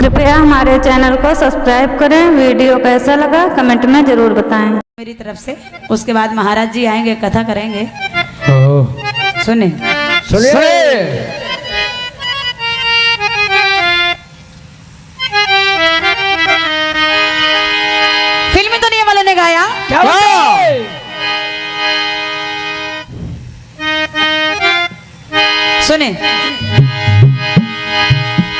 कृपया हमारे चैनल को सब्सक्राइब करें। वीडियो कैसा लगा कमेंट में जरूर बताएं मेरी तरफ से। उसके बाद महाराज जी आएंगे, कथा करेंगे। सुने फिल्मी दुनिया वालों ने गाया क्या सुने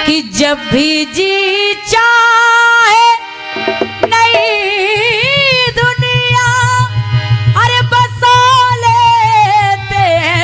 कि जब भी जी चाहे नई दुनिया अरे बसा लेते हैं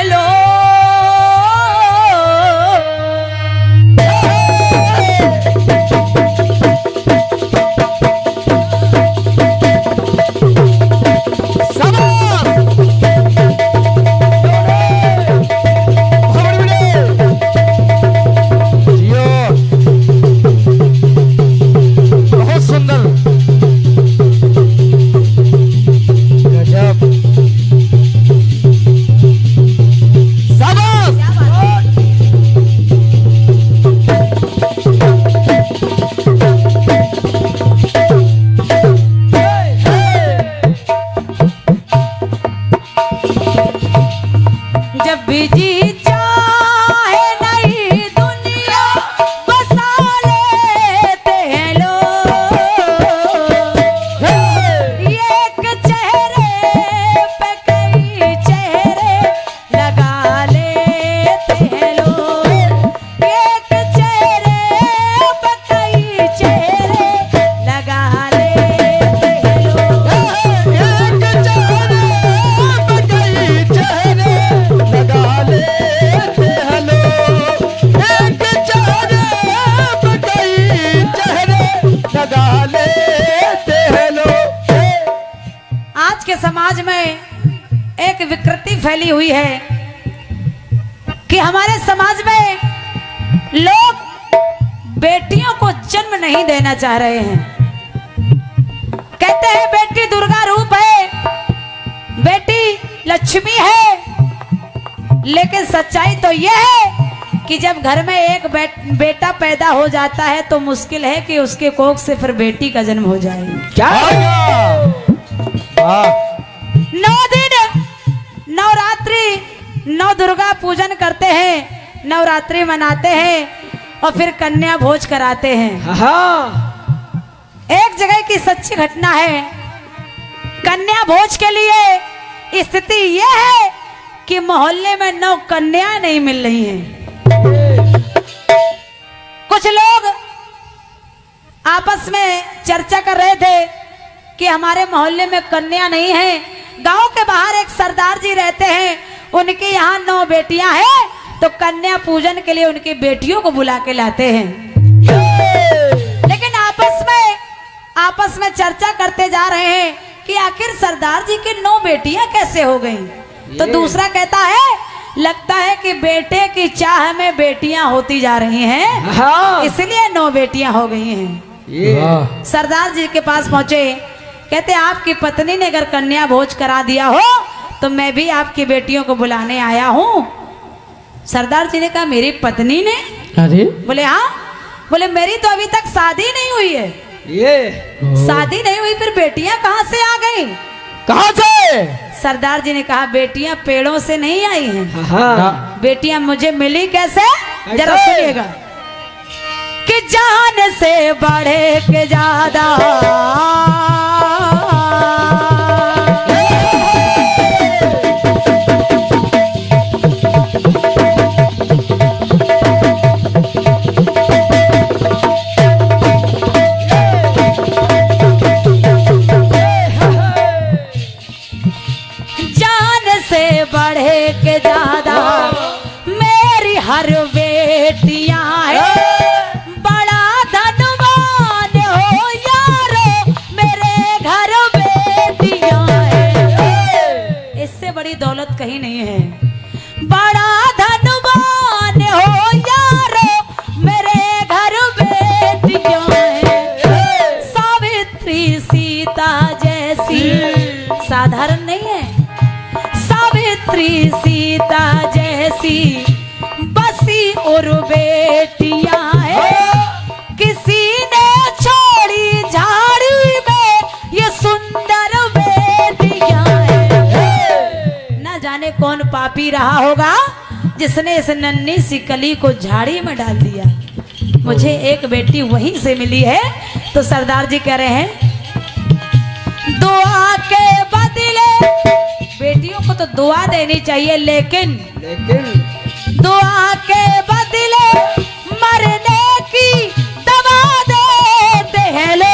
समाज में एक विकृति फैली हुई है कि हमारे समाज में लोग बेटियों को जन्म नहीं देना चाह रहे हैं। कहते हैं बेटी दुर्गा रूप है, बेटी लक्ष्मी है, लेकिन सच्चाई तो यह है कि जब घर में एक बेटा पैदा हो जाता है तो मुश्किल है कि उसके कोख से फिर बेटी का जन्म हो जाए। क्या 9 दिन नवरात्रि 9 दुर्गा पूजन करते हैं, नवरात्रि मनाते हैं और फिर कन्या भोज कराते हैं। एक जगह की सच्ची घटना है। कन्या भोज के लिए स्थिति यह है कि मोहल्ले में 9 कन्या नहीं मिल रही हैं। कुछ लोग आपस में चर्चा कर रहे थे कि हमारे मोहल्ले में कन्या नहीं है। गांव के बाहर एक सरदार जी रहते हैं, उनके यहाँ 9 बेटियां हैं, तो कन्या पूजन के लिए उनकी बेटियों को बुला के लाते हैं। लेकिन आपस में चर्चा करते जा रहे हैं कि आखिर सरदार जी की 9 बेटियां कैसे हो गईं? तो दूसरा कहता है लगता है कि बेटे की चाह में बेटियां होती जा रही हैं, इसलिए 9 बेटियां हो गई हैं। सरदार जी के पास पहुंचे, कहते आपकी पत्नी ने अगर कन्या भोज करा दिया हो तो मैं भी आपकी बेटियों को बुलाने आया हूँ। सरदार जी ने कहा मेरी पत्नी ने? अरे बोले हाँ। बोले मेरी तो अभी तक शादी नहीं हुई है। शादी नहीं हुई, फिर बेटियां कहाँ से आ गई? कहाँ से? सरदार जी ने कहा बेटियां पेड़ों से नहीं आई हैं। बेटियां मुझे मिली कैसे? जरा सुनिएगा कि जान से बढ़े के ज्यादा बढ़े के ज्यादा मेरी हर बेटियां है, बड़ा धनवान हो यारो मेरे घर बेटियां है। इससे बड़ी दौलत कहीं नहीं है। बड़ा धनवान हो यारो मेरे घर बेटियां है। सावित्री सीता जैसी साधारण नहीं है, सावित्री सीता जैसी बसी और बेटियां है, किसी पापी रहा होगा जिसने इस नन्ही सी कली को झाड़ी में डाल दिया। मुझे एक बेटी वहीं से मिली है। तो सरदार जी कह रहे हैं दुआ के बदले, बेटियों को तो दुआ देनी चाहिए, लेकिन दुआ के बदले मरने की दवा देते हैं लोग।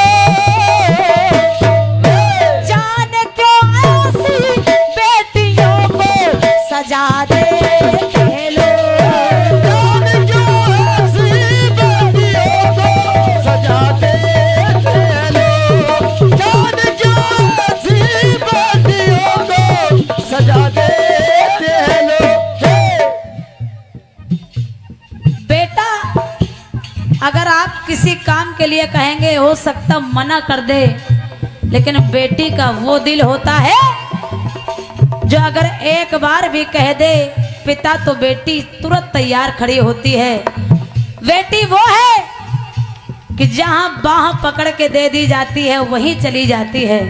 जान क्यों ऐसी बेटियों को सजा देते हैं लोग। जान क्यों ऐसी बेटियों को सजा देते हैं लोग। जान क्यों ऐसी बेटियों को सजा देते हैं लोग। बेटा अगर आप किसी काम के लिए कहेंगे हो सकता मना कर दे, लेकिन बेटी का वो दिल होता है जो अगर एक बार भी कह दे पिता तो बेटी तुरंत तैयार खड़ी होती है। बेटी वो है कि जहां बाह पकड़ के दे दी जाती है वहीं चली जाती है।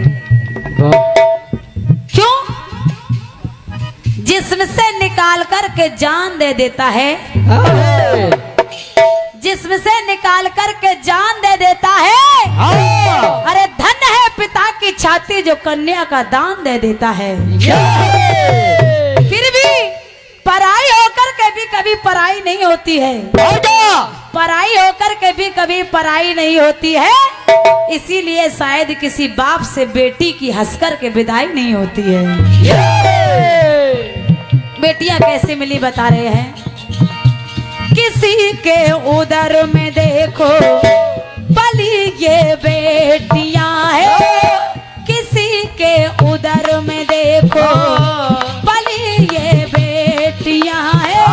क्यों? जिस्म से निकाल कर के जान दे देता है, जिस्म से निकाल कर के जान दे देता है। अरे धन है पिता की छाती जो कन्या का दान दे देता है। फिर भी पराई होकर के भी कभी पराई नहीं होती है, पराई होकर के भी कभी पराई नहीं होती है। इसीलिए शायद किसी बाप से बेटी की हंसकर के विदाई नहीं होती है। बेटियां कैसे मिली बता रहे हैं। किसी के उदर में देखो पली ये बेटियां है, किसी के उदर में देखो पली ये बेटियां है,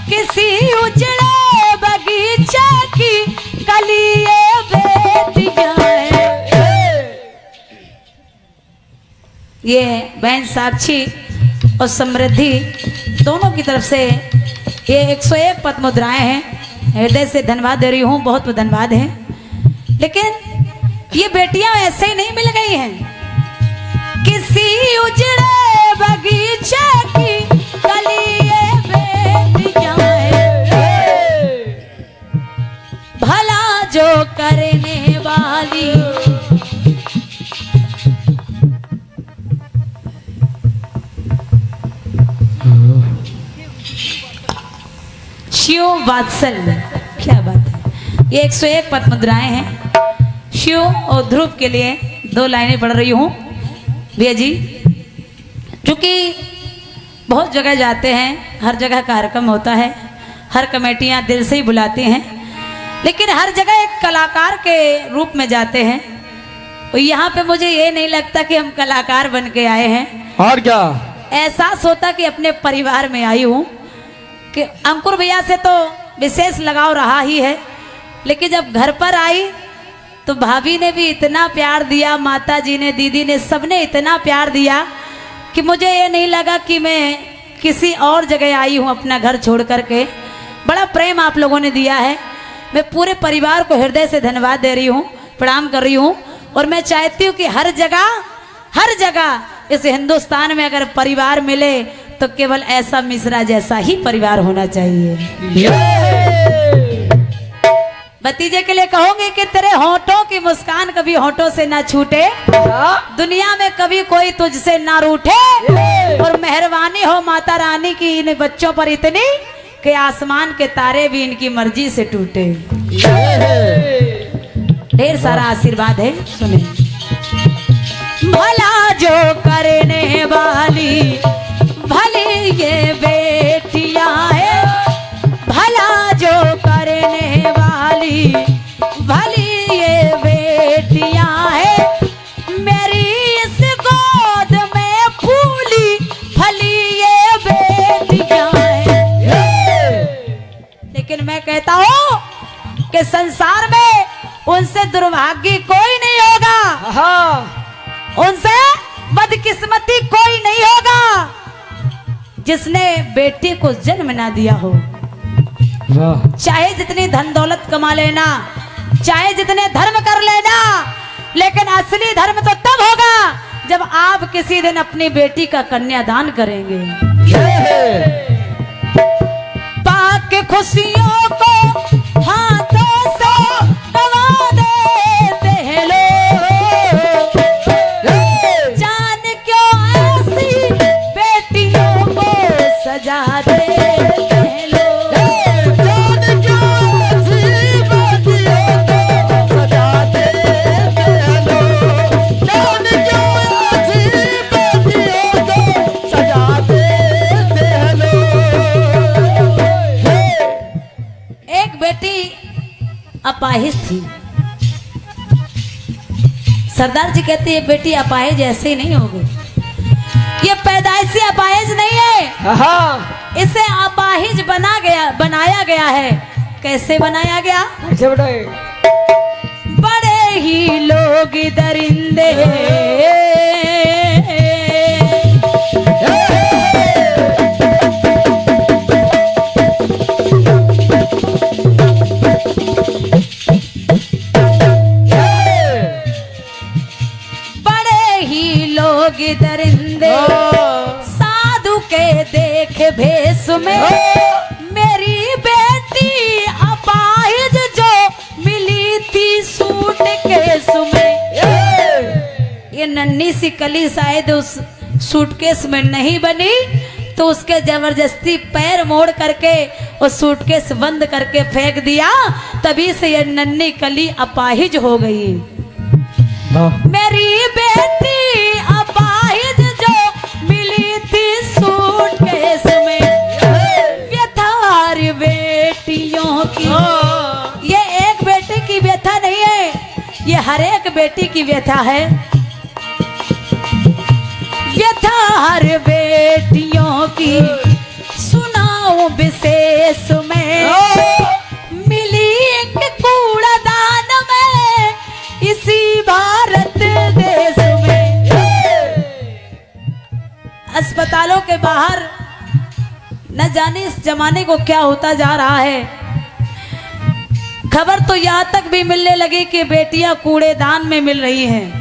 किसी उजड़े बगीचे की कली ये बेटियां है। ये बहन साक्षी और समृद्धि दोनों की तरफ से ये 101 पद मुद्राएं हैं। हृदय से धन्यवाद दे रही हूँ, बहुत बहुत धन्यवाद है। लेकिन ये बेटियां ऐसे ही नहीं मिल गई हैं। किसी उजड़े बगीचे की कली ये बेटियां है, भला जो करने वाली शिव वात्सल्य। क्या बात है। ये 101 पद मुद्राएं हैं। शिव और ध्रुव के लिए 2 लाइनें पढ़ रही हूँ भैया जी। चूंकि बहुत जगह जाते हैं, हर जगह कार्यक्रम होता है, हर कमेटियाँ दिल से ही बुलाती हैं, लेकिन हर जगह एक कलाकार के रूप में जाते हैं। और यहाँ पे मुझे ये नहीं लगता कि हम कलाकार बन के आए हैं, और क्या एहसास होता कि अपने परिवार में आई हूँ। कि अंकुर भैया से तो विशेष लगाव रहा ही है, लेकिन जब घर पर आई तो भाभी ने भी इतना प्यार दिया, माता जी ने, दीदी ने, सबने इतना प्यार दिया कि मुझे ये नहीं लगा कि मैं किसी और जगह आई हूँ अपना घर छोड़ करके। बड़ा प्रेम आप लोगों ने दिया है। मैं पूरे परिवार को हृदय से धन्यवाद दे रही हूँ, प्रणाम कर रही हूँ। और मैं चाहती हूँ कि हर जगह इस हिंदुस्तान में अगर परिवार मिले तो केवल ऐसा मिश्रा जैसा ही परिवार होना चाहिए। भतीजे के लिए कहूंगी कि तेरे होठों की मुस्कान कभी होठों से ना छूटे, दुनिया में कभी कोई तुझसे ना रूठे, और मेहरबानी हो माता रानी की इन बच्चों पर इतनी कि आसमान के तारे भी इनकी मर्जी से टूटे। ढेर सारा आशीर्वाद है, सुने। भला जो करने वाली भली ये बेटियां है, भला जो करने वाली भली ये बेटियां है, मेरी इस गोद में फूली फली ये बेटियां है। लेकिन मैं कहता हूँ कि संसार में उनसे दुर्भाग्य कोई नहीं होगा, उनसे बदकिस्मती कोई नहीं होगा जिसने बेटी को जन्म ना दिया हो। चाहे जितनी धन दौलत कमा लेना, चाहे जितने धर्म कर लेना, लेकिन असली धर्म तो तब होगा जब आप किसी दिन अपनी बेटी का कन्यादान करेंगे। पाके खुशियों को हाथों से दबा देते हैं लोग। जान क्यों ऐसी बेटियों को सजा देते हैं लोग। जान क्यों ऐसी बेटियों को सजा देते हैं लोग। जान क्यों ऐसी बेटियों को सजा देते हैं लोग। एक बेटी अपाहिज थी। सरदार जी कहते ये बेटी अपाहिज ऐसे ही नहीं होगी, ये पैदाइशी अपाहिज नहीं है, इसे अपाहिज बनाया गया है। कैसे बनाया गया? कैसे बताए? बड़े ही लोग दरिंदे दरिंदे साधु के देख भेष में मेरी बेटी अपाहिज जो मिली थी सूटकेस में। ये नन्ही सी कली शायद उस सूटकेस में नहीं बनी, तो उसके जबरदस्ती पैर मोड़ करके उस सूटकेस बंद करके फेंक दिया, तभी से ये नन्ही कली अपाहिज हो गई। मेरी बेटी अपाहिज जो मिली थी सूटकेस में, व्यथार बेटियों की। ये एक बेटी की व्यथा नहीं है, ये हर एक बेटी की व्यथा है। व्यथार बेटियों की सुनाओ विशेष में, मिली एक कूड़ादान में इसी भारत देश में। अस्पतालों के बाहर न जाने इस जमाने को क्या होता जा रहा है। खबर तो यहाँ तक भी मिलने लगी कि बेटियां कूड़ेदान में मिल रही हैं।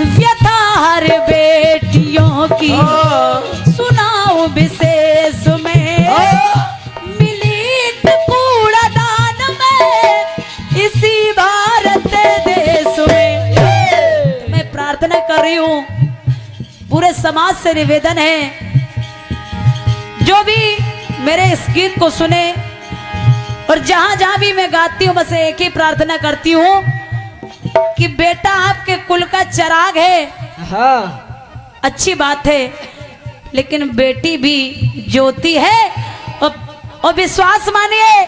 व्यथा हर बेटियों की सुनाओ विशेष में, मिली कूड़ादान में इसी भारत देश में। मैं प्रार्थना कर रही हूँ, पूरे समाज से निवेदन है, जो भी मेरे इस गीत को सुने और जहां जहां भी मैं गाती हूँ, बस एक ही प्रार्थना करती हूँ कि बेटा आपके कुल का चिराग है। अच्छी बात है, लेकिन बेटी भी ज्योति है। और विश्वास मानिए,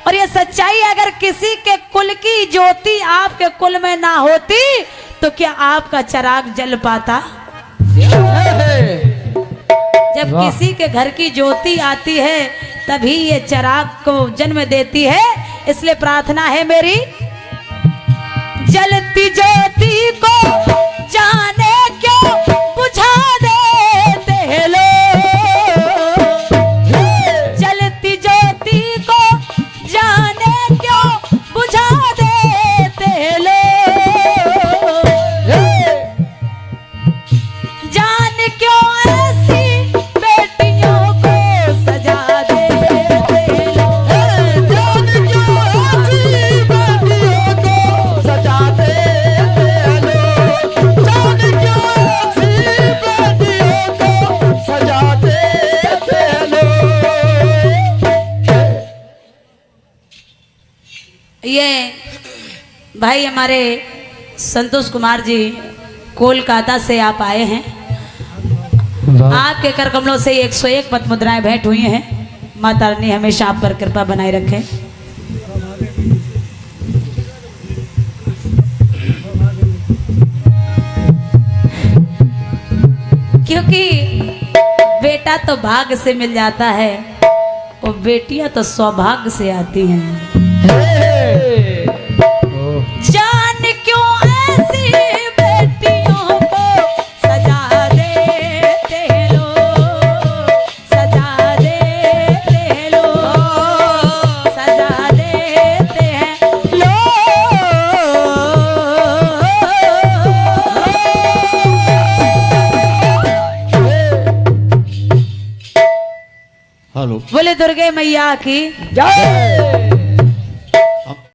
और ये सच्चाई, अगर किसी के कुल की ज्योति आपके कुल में ना होती तो क्या आपका चिराग जल पाता? जब किसी के घर की ज्योति आती है तभी ये चिराग को जन्म देती है। इसलिए प्रार्थना है मेरी, जलती ज्योति को जाने क्यों बुझा देते हैं लोग। जलती ज्योति को जाने क्यों बुझा देते हैं लोग। जान क्यों ऐसी बेटियों को सजा देते हैं लोग। जान क्यों ऐसी बेटियों को सजा देते हैं लोग। जान क्यों ऐसी बेटियों को सजा देते हैं लोग। ये भाई हमारे संतोष कुमार जी कोलकाता से आप आए हैं। आपके कर कमलों से 101 पद मुद्राएं भेंट हुई हैं। माता रानी हमेशा आप पर कृपा बनाए रखे। क्योंकि बेटा तो भाग्य से मिल जाता है और बेटियां तो सौभाग्य से आती हैं। जान क्यों ऐसी बेटियों को सजा देते हैं लोग। सजा देते हैं लोग। सजा देते हैं लोग। बोले दुर्गे मैया की जय